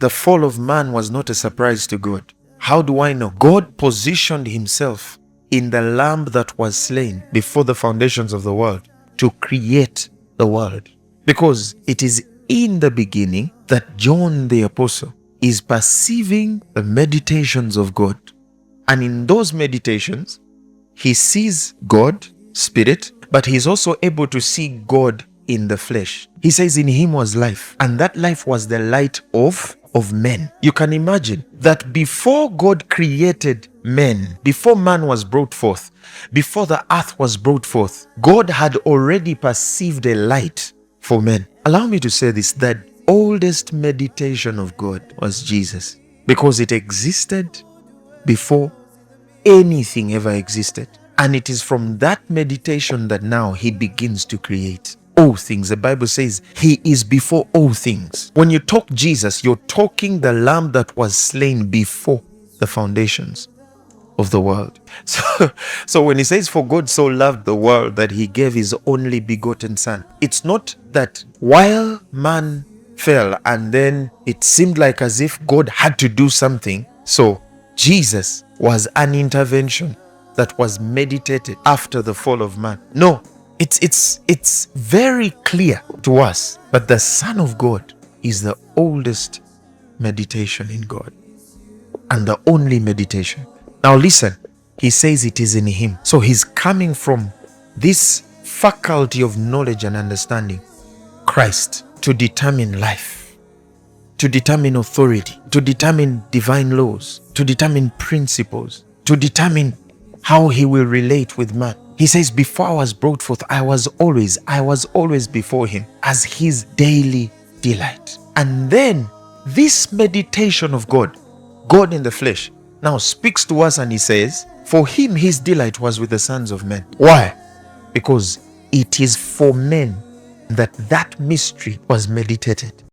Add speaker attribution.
Speaker 1: the fall of man was not a surprise to God. How do I know? God positioned himself in the lamb that was slain before the foundations of the world to create the world. Because it is in the beginning that John the Apostle is perceiving the meditations of God. And in those meditations, he sees God, spirit, but he's also able to see God in the flesh. He says in him was life, and that life was the light of men. You can imagine that before God created men, before man was brought forth, before the earth was brought forth, God had already perceived a light for men. Allow me to say this, that oldest meditation of God was Jesus, because it existed before anything ever existed. And it is from that meditation that now he begins to create all things. The Bible says he is before all things. When you talk Jesus, you're talking the lamb that was slain before the foundations of the world. So when he says, for God so loved the world that he gave his only begotten son, it's not that while man fell and then it seemed like as if God had to do something, so Jesus was an intervention that was meditated after the fall of man. No, it's very clear to us, but the Son of God is the oldest meditation in God and the only meditation. Now listen, he says it is in him. So he's coming from this faculty of knowledge and understanding, Christ, to determine life, to determine authority, to determine divine laws, to determine principles, to determine how he will relate with man. He says, before I was brought forth, I was always before him as his daily delight. And then this meditation of God in the flesh, now speaks to us and he says, for him his delight was with the sons of men. Why? Because it is for men that mystery was meditated.